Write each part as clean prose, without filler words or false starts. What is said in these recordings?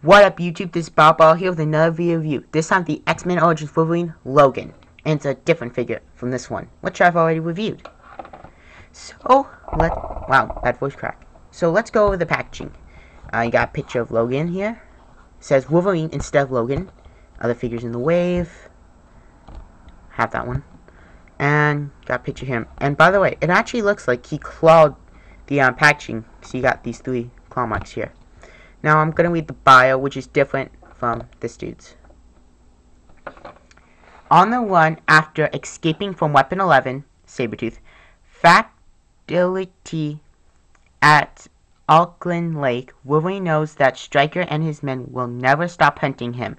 What up YouTube, this is Bob here with another video review. This time the X-Men Origins Wolverine Logan. And it's a different figure from this one, which I've already reviewed. So, wow, bad voice crack. So let's go over the packaging. You got a picture of Logan here. It says Wolverine instead of Logan. Other figures in the wave. Have that one. And got a picture of him. And by the way, it actually looks like he clawed the packaging. So you got these 3 claw marks here. Now I'm going to read the bio, which is different from this dude's. On the run after escaping from Weapon 11, Sabretooth, fatality at Alkali Lake, Wolverine knows that Stryker and his men will never stop hunting him.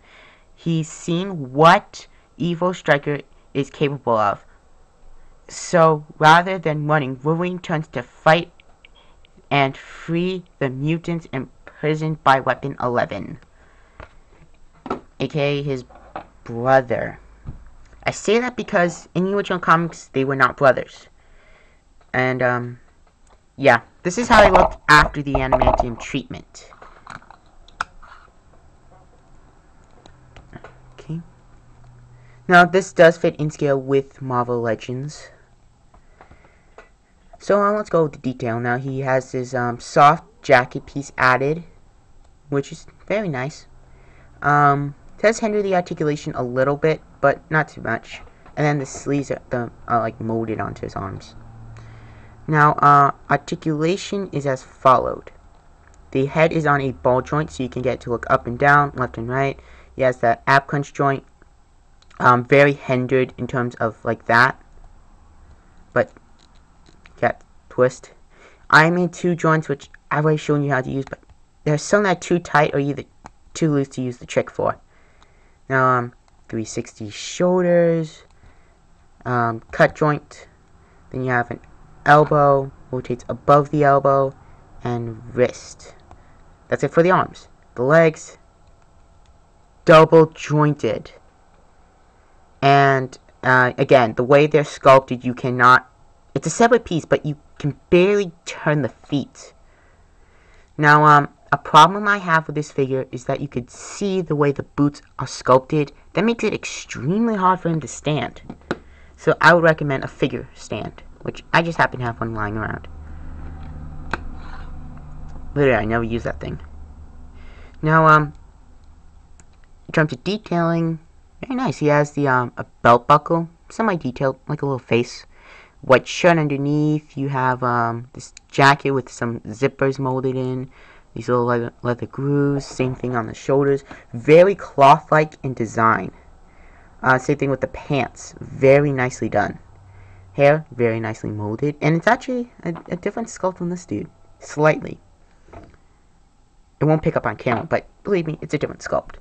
He's seen what evil Stryker is capable of. So rather than running, Wolverine turns to fight and free the mutants imprisoned by Weapon 11, aka his brother. I say that because in the original comics they were not brothers. And yeah, this is how they looked after the adamantium treatment. Okay. Now this does fit in scale with Marvel Legends. So let's go with the detail. Now he has his soft jacket piece added, which is very nice. Does hinder the articulation a little bit, but not too much. And then the sleeves are like molded onto his arms. Now articulation is as followed. The head is on a ball joint, so you can get it to look up and down, left and right. He has the ab crunch joint, very hindered in terms of like that, but got twist. I made 2 joints, which I've already shown you how to use, but there's some that are too tight or either too loose to use the trick for. Now 360 shoulders, cut joint. Then you have an elbow, rotates above the elbow, and wrist. That's it for the arms. The legs, double jointed. And again, the way they're sculpted, you cannot. It's a separate piece, but you can barely turn the feet. Now, a problem I have with this figure is that you could see the way the boots are sculpted. That makes it extremely hard for him to stand. So I would recommend a figure stand, which I just happen to have one lying around. Literally, I never use that thing. Now, in terms of detailing, very nice. He has the a belt buckle, semi-detailed, like a little face. White shirt underneath. You have this jacket with some zippers molded in. These little leather grooves. Same thing on the shoulders. Very cloth-like in design. Same thing with the pants. Very nicely done. Hair, very nicely molded. And it's actually a different sculpt on this dude. Slightly. It won't pick up on camera, but believe me, it's a different sculpt.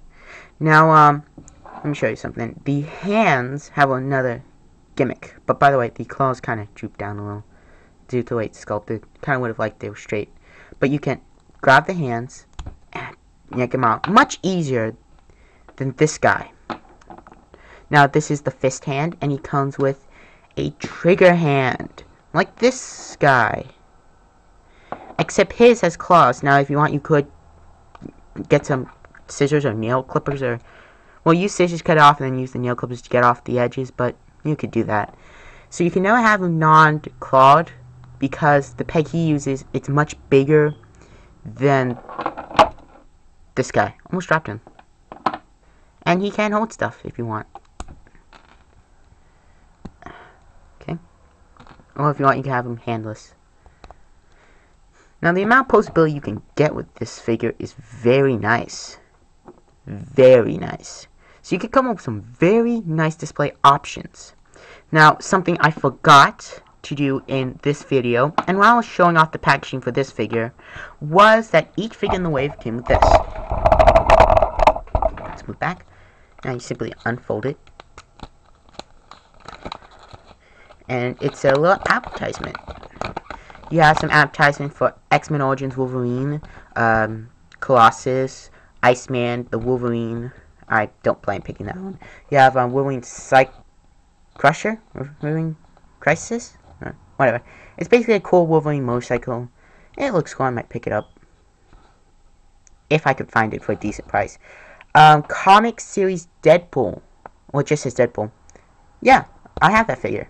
Now, let me show you something. The hands have another gimmick. But by the way, the claws kind of droop down a little due to the way it's sculpted. Kind of would have liked they were straight. But you can grab the hands and yank them out. Much easier than this guy. Now this is the fist hand, and he comes with a trigger hand. Like this guy. Except his has claws. Now if you want, you could get some scissors or nail clippers, or well, use scissors to cut it off and then use the nail clippers to get off the edges, but you could do that. So you can never have him non-clawed because the peg he uses, it's much bigger than this guy. Almost dropped him. And he can hold stuff if you want. Okay. Or if you want, you can have him handless. Now the amount of posability you can get with this figure is very nice. Very nice. So you could come up with some very nice display options. Now, something I forgot to do in this video, and while I was showing off the packaging for this figure, was that each figure in the wave came with this. Let's move back. Now you simply unfold it. And it's a little advertisement. You have some advertisement for X-Men Origins Wolverine, Colossus, Iceman, the Wolverine. I don't plan picking that one. You have Wolverine Crusher, or Wolverine Crisis, or whatever. It's basically a cool Wolverine motorcycle. It looks cool. I might pick it up. if I could find it for a decent price. Comic series Deadpool. Well, it just says Deadpool. Yeah, I have that figure.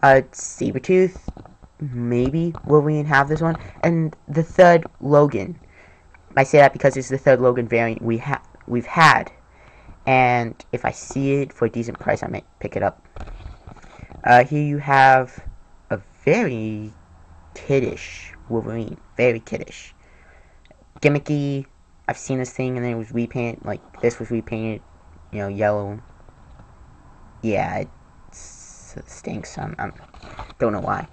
Sabretooth, maybe Wolverine have this one, and the third Logan. I say that because it's the third Logan variant we've had, and if I see it for a decent price, I might pick it up. Here you have a very kiddish Wolverine, very kiddish, gimmicky. I've seen this thing and then it was repainted, like this was repainted, you know, yellow. Yeah, it stinks. Don't know why.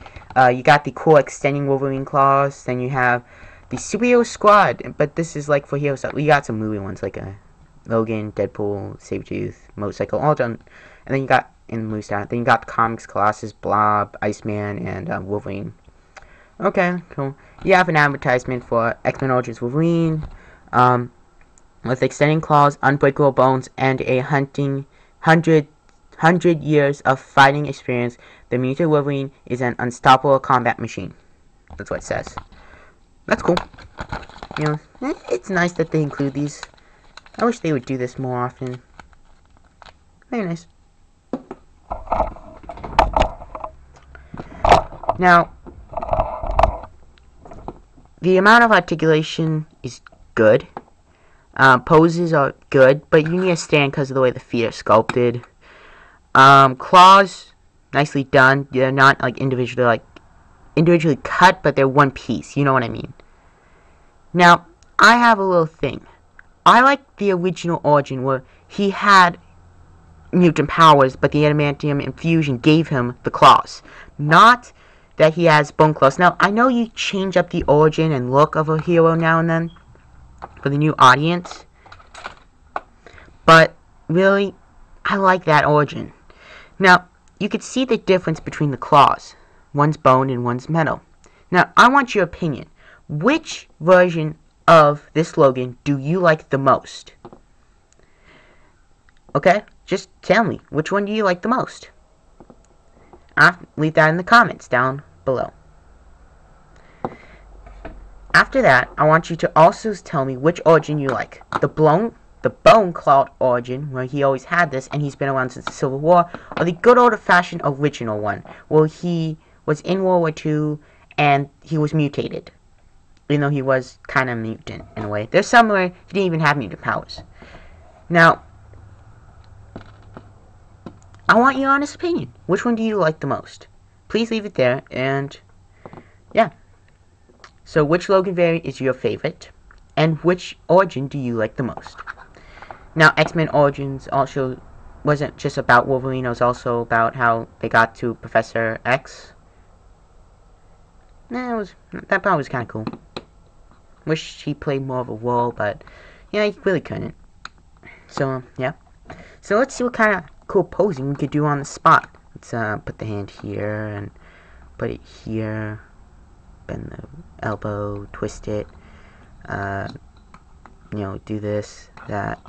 You got the cool extending Wolverine claws. Then you have the superhero squad, but this is like for hero stuff. We got some movie ones like Logan, Deadpool, Sabretooth, Motorcycle, all done. And then you got in the movie style. Then you got the comics, Colossus, Blob, Iceman, and Wolverine. Okay, cool. You have an advertisement for X-Men Origins Wolverine. With extending claws, unbreakable bones, and a 100 years of fighting experience, the mutant Wolverine is an unstoppable combat machine. That's what it says. That's cool. You know, it's nice that they include these. I wish they would do this more often. Very nice. Now, the amount of articulation is good. Poses are good, but you need a stand because of the way the feet are sculpted. Claws, nicely done. They're not like individually cut, but they're one piece. You know what I mean? Now, I have a little thing. I like the original Origin where he had mutant powers, but the adamantium infusion gave him the claws. Not that he has bone claws. Now, I know you change up the origin and look of a hero now and then for the new audience, but really, I like that origin. Now, you could see the difference between the claws. One's bone and one's metal. Now, I want your opinion. Which version of this Logan do you like the most? Okay? Just tell me. Which one do you like the most? Leave that in the comments down below. After that, I want you to also tell me which origin you like. The bone clawed origin, where he always had this, and he's been around since the Civil War, or the good old-fashioned original one, where he was in World War II, and he was mutated. Even though he was kind of mutant, in a way. There's some where he didn't even have mutant powers. Now, I want your honest opinion. Which one do you like the most? Please leave it there, and yeah. So, which Logan variant is your favorite? And which origin do you like the most? Now, X-Men Origins also wasn't just about Wolverine. It was also about how they got to Professor X. That part was kind of cool. Wish he played more of a role, but yeah, he really couldn't. So, yeah. So, let's see what kind of cool posing we could do on the spot. Let's put the hand here and put it here. Bend the elbow, twist it, you know, do this, that.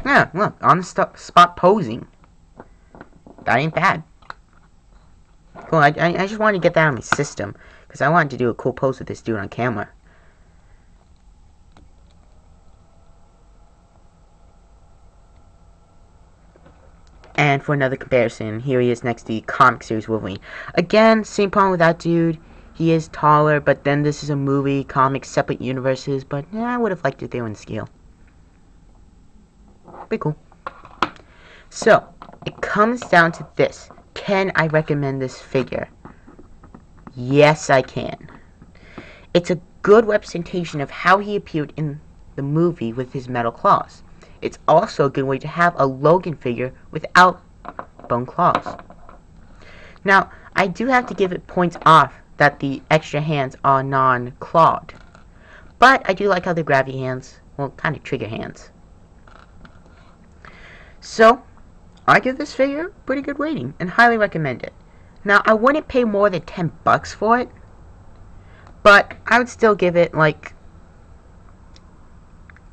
Yeah, look, on the spot posing. That ain't bad. Cool, I just wanted to get that on my system, because I wanted to do a cool pose with this dude on camera. And for another comparison, here he is next to the comic series Wolverine. Again, same problem with that dude. He is taller, but then this is a movie, comics, separate universes. But yeah, I would have liked it if they were in scale. Pretty cool. So, it comes down to this. Can I recommend this figure? Yes, I can. It's a good representation of how he appeared in the movie with his metal claws. It's also a good way to have a Logan figure without bone claws. Now, I do have to give it points off that the extra hands are non-clawed. But I do like how they're grabby hands, well, kind of trigger hands. So, I give this figure a pretty good rating and highly recommend it. Now, I wouldn't pay more than $10 for it, but I would still give it, like,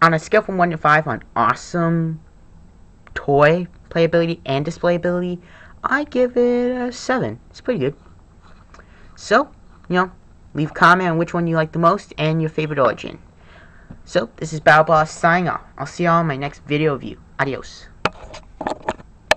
on a scale from 1 to 5 on awesome toy playability and displayability, I give it a 7. It's pretty good. So, you know, Leave a comment on which one you like the most and your favorite origin. So, this is Battle Boss signing off. I'll see y'all in my next video review. Adios.